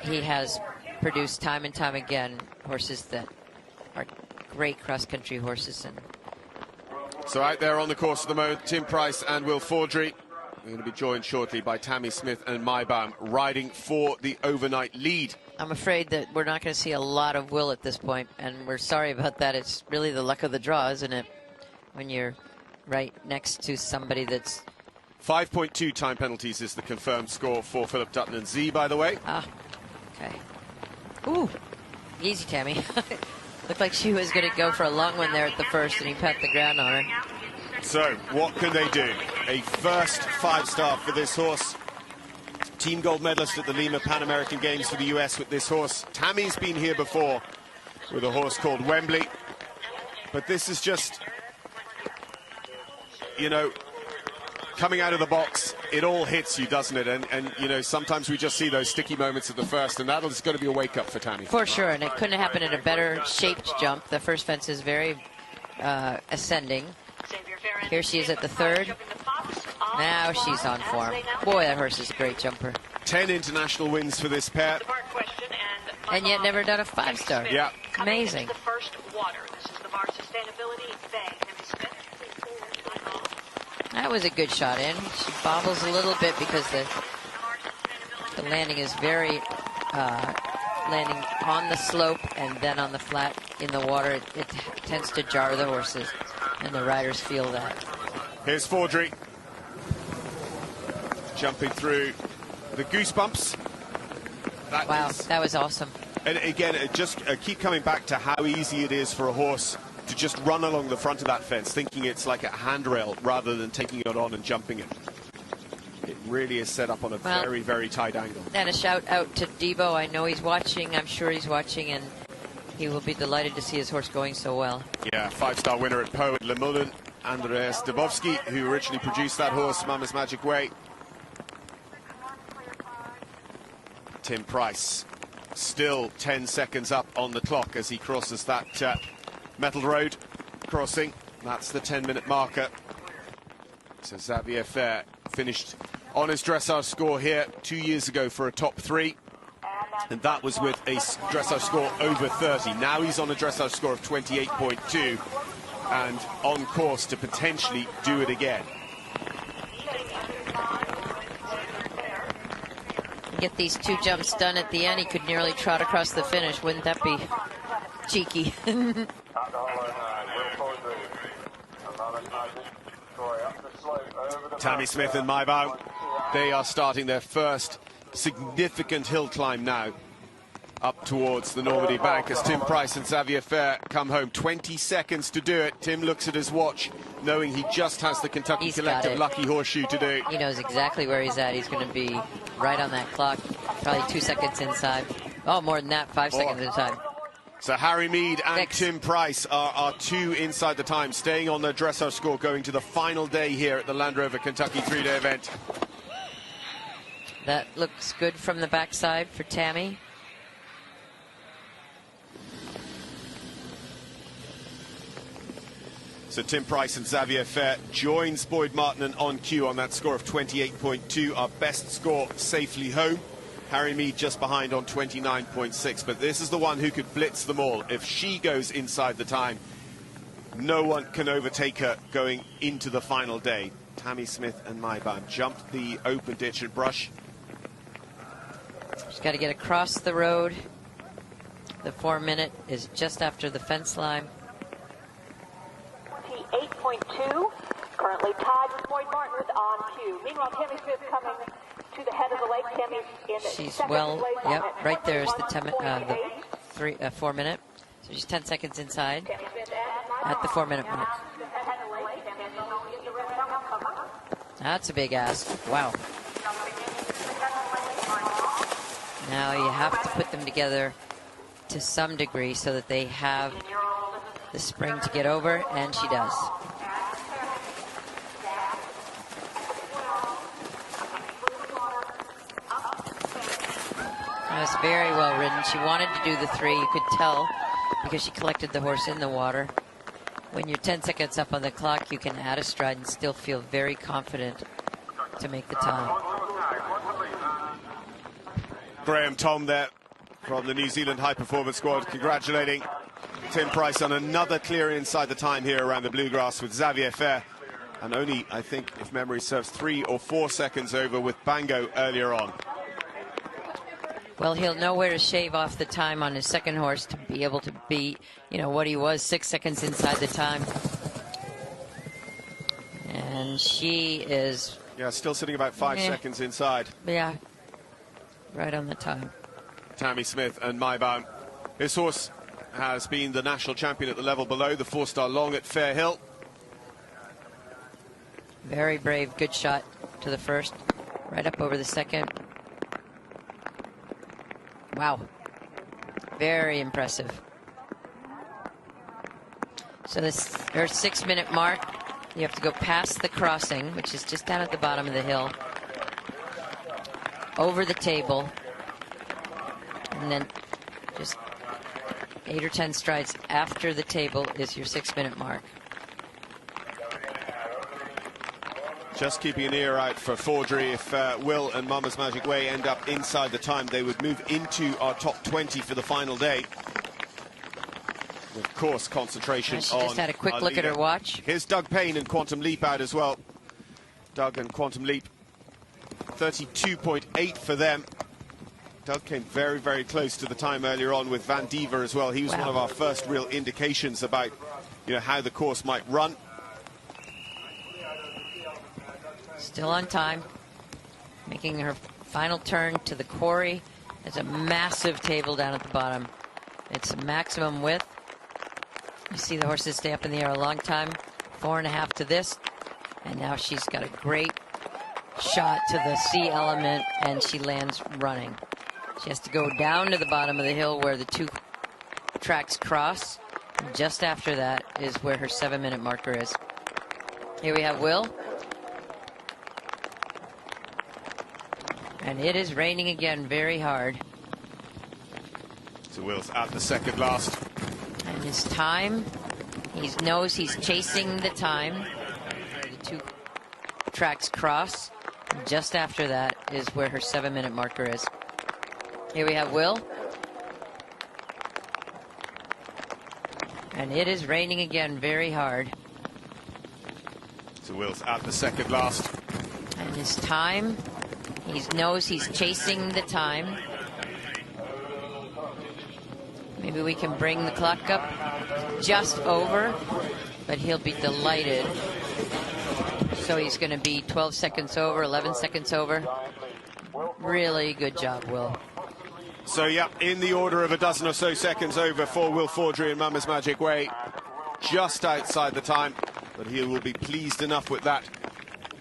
he has produced time and time again horses that are great cross-country horses. And so out there on the course at the moment, Tim Price and Will Faudree. We're going to be joined shortly by Tammy Smith and Baum riding for the overnight lead. I'm afraid that we're not going to see a lot of Will at this point, and we're sorry about that. It's really the luck of the draw, isn't it? When you're right next to somebody that's... 5.2 time penalties is the confirmed score for Philip Dutton and Z, by the way. Ah, okay. Ooh, easy, Tammy. Looked like she was going to go for a long one there at the first, and he pat the ground on her. So, what can they do? A first 5-star for this horse. Team gold medalist at the Lima Pan American Games for the US with this horse. Tammie's been here before with a horse called Wembley. But this is just, you know, coming out of the box, it all hits you, doesn't it? And you know, sometimes we just see those sticky moments at the first, and that'll just going to be a wake-up for Tammy. For sure, and it couldn't happen in a better shaped jump. The first fence is very ascending. Here she is at the third. Now she's on form. Boy, that horse is a great jumper. 10 international wins for this pair. And yet never done a 5-star. Yeah. Amazing. That was a good shot in. She bobbles a little bit because the landing is very landing on the slope and then on the flat in the water. It tends to jar the horses, and the riders feel that. Here's Faudree jumping through the goosebumps. That was awesome. And again, just keep coming back to how easy it is for a horse to just run along the front of that fence, thinking it's like a handrail rather than taking it on and jumping it. It really is set up on a very, very tight angle. And a shout out to Debo. I know he's watching. I'm sure he's watching, and he will be delighted to see his horse going so well. Yeah, 5-star winner at Poe at Le Moulin, Andreas Dubovsky, who originally produced that horse, Mama's Magic Way. Tim Price still 10 seconds up on the clock as he crosses that metal road crossing. That's the 10-minute marker. So Xavier Fair finished on his dressage score here 2 years ago for a top 3. And that was with a dressage score over 30. Now he's on a dressage score of 28.2 and on course to potentially do it again. Get these 2 jumps done at the end, he could nearly trot across the finish. Wouldn't that be cheeky? Tammy Smith and Baum, they are starting their first significant hill climb now up towards the Normandy Bank as Tim Price and Xavier Fair come home. 20 seconds to do it. Tim looks at his watch, knowing he just has the Kentucky Collective Lucky Horseshoe to do. He knows exactly where he's at. He's going to be right on that clock, probably 2 seconds inside. Oh, more than that, 5 seconds inside. So Harry Mead and Tim Price are 2 inside the time, staying on their dressage score, going to the final day here at the Land Rover Kentucky 3-day event. That looks good from the backside for Tammy. So Tim Price and Xavier Fair joins Boyd Martin on cue on that score of 28.2, our best score safely home. Harry Mead just behind on 29.6, but this is the one who could blitz them all. If she goes inside the time, no one can overtake her going into the final day. Tammy Smith and Baum jumped the open ditch and brush. She's got to get across the road. The 4-minute is just after the fence line. 28.2, currently tied with Boyd Martin with on cue. Meanwhile, Tammy Smith coming to the head of the lake. Tammy's in she's well, yep, right there is the 4-minute. So she's 10 seconds inside at the 4-minute mark. That's a big ask. Wow. Now you have to put them together to some degree so that they have the spring to get over, and she does. That's very well ridden. She wanted to do the 3, you could tell, because she collected the horse in the water. When you're 10 seconds up on the clock, you can add a stride and still feel very confident to make the time. Graham Tom there from the New Zealand High Performance Squad, congratulating Tim Price on another clear inside the time here around the bluegrass with Xavier Fair. And only, I think, if memory serves, 3 or 4 seconds over with Bango earlier on. Well, he'll know where to shave off the time on his second horse to be able to be, you know, what he was 6 seconds inside the time. And she is... Yeah, still sitting about 5 seconds inside. Yeah, right on the time. Tammy Smith and Baum. His horse has been the national champion at the level below, the 4-star Long at Fair Hill. Very brave, good shot to the first, right up over the second. Wow, very impressive. So this her 6-minute mark. You have to go past the crossing, which is just down at the bottom of the hill, over the table, and then just 8 or 10 strides after the table is your 6-minute mark. Just keeping an ear out for Faudree. If Will and Mama's Magic Way end up inside the time, they would move into our top 20 for the final day. Of course, concentration on... She just had a quick look at her watch. Here's Doug Payne and Quantum Leap out as well. Doug and Quantum Leap, 32.8 for them. Doug came very, very close to the time earlier on with Van Diver as well. He was one of our first real indications about, you know, how the course might run. Still on time, making her final turn to the quarry. There's a massive table down at the bottom. It's a maximum width. You see the horses stay up in the air a long time. 4.5 to this, and now she's got a great shot to the C element, and she lands running. She has to go down to the bottom of the hill where the 2 tracks cross. And just after that is where her 7-minute marker is. Here we have Will. And it is raining again very hard. So Will's at the second last. And his time, he knows he's chasing the time. The 2 tracks cross. And just after that is where her 7-minute marker is. Here we have Will. And it is raining again very hard. So Will's at the second last. And his time, he knows he's chasing the time. Maybe we can bring the clock up just over, but he'll be delighted. So he's going to be 12 seconds over, 11 seconds over. Really good job, Will. So, yeah, in the order of a dozen or so seconds over for Will Faudree and Mama's Magic Way. Just outside the time, but he will be pleased enough with that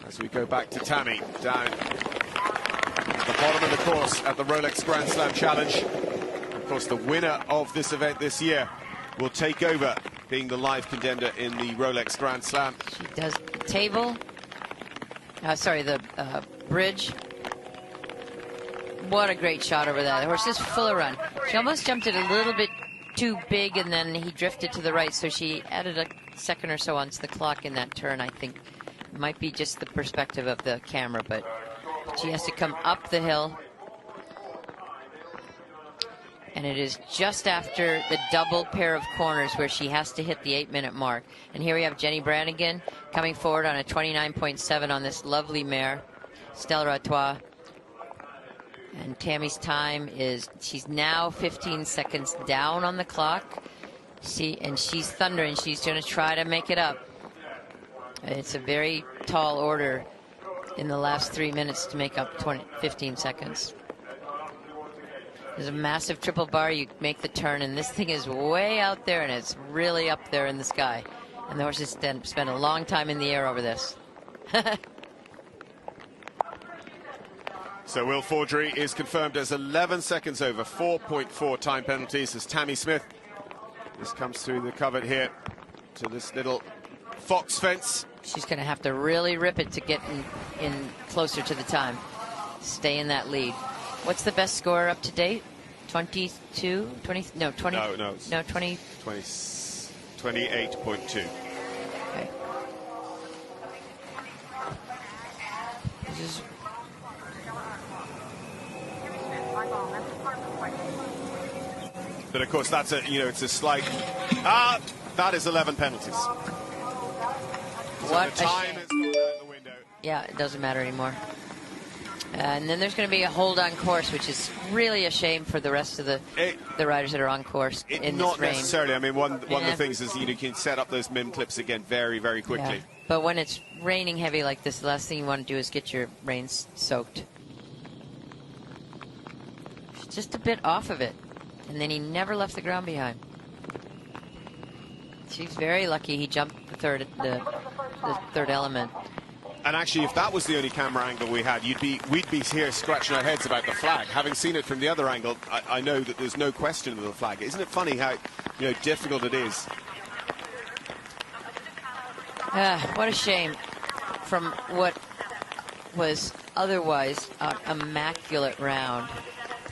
as we go back to Tammy down at the bottom of the course at the Rolex Grand Slam Challenge. Of course, the winner of this event this year will take over being the live contender in the Rolex Grand Slam. She does the table. The bridge. What a great shot over that. The horse is full of run. She almost jumped it a little bit too big, and then he drifted to the right, so she added a second or so onto the clock in that turn, I think. It might be just the perspective of the camera, but she has to come up the hill. And it is just after the double pair of corners where she has to hit the 8-minute mark. And here we have Jenny Brannigan coming forward on a 29.7 on this lovely mare, Stella Artois. And Tammy's time is, she's now 15 seconds down on the clock. And she's thundering. She's going to try to make it up. It's a very tall order in the last 3 minutes to make up 15 seconds. There's a massive triple bar. You make the turn, and this thing is way out there, and it's really up there in the sky. And the horses spend a long time in the air over this. So Will Faudree is confirmed as 11 seconds over, 4.4 time penalties as Tammy Smith. This comes through the covert here to this little fox fence. She's going to have to really rip it to get in closer to the time. Stay in that lead. What's the best score up to date? 22? 20? No, 20. No, 20. 28.2. Okay. This is But of course, that's it's a slight. That is 11 penalties. So What the a time shame. has gone out the window. Yeah, it doesn't matter anymore. And then there's going to be a hold on course, which is really a shame for the rest of the riders that are on course in Not this rain. necessarily. I mean, one of the things is you can set up those MIM clips again very, very quickly. Yeah. But when it's raining heavy like this, the last thing you want to do is get your reins soaked. Just a bit off of it. And then he never left the ground behind. She's very lucky he jumped the third element. And actually, if that was the only camera angle we had, we'd be here scratching our heads about the flag. Having seen it from the other angle, I know that there's no question of the flag. Isn't it funny how difficult it is? What a shame from what was otherwise an immaculate round.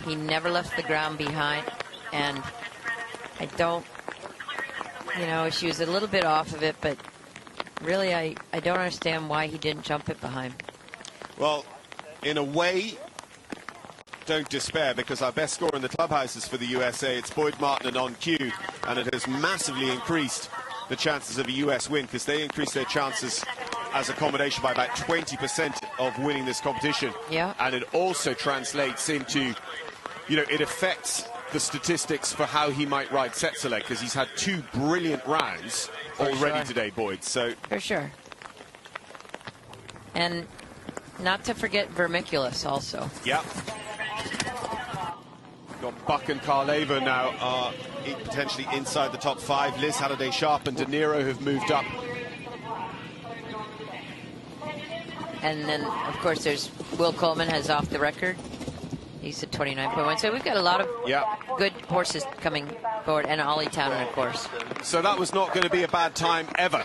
He never left the ground behind, and I don't, she was a little bit off of it, but really I don't understand why he didn't jump it behind. Well, in a way, don't despair, because our best score in the clubhouses for the USA, it's Boyd Martin and On Cue, and it has massively increased the chances of a US win, because they increased their chances as accommodation by about 20% of winning this competition. Yeah. And it also translates into, it affects the statistics for how he might ride Setsaleg, because he's had 2 brilliant rounds already today, Boyd. So for sure. And not to forget Vermiculus also. Yeah. Got Buck and Carleva now potentially inside the top 5. Liz Halliday Sharp and De Niro have moved up. And then, of course, there's Will Coleman has off the record. He's at 29.1. So we've got a lot of good horses coming forward, and Ollie Townend, of course. So that was not going to be a bad time ever.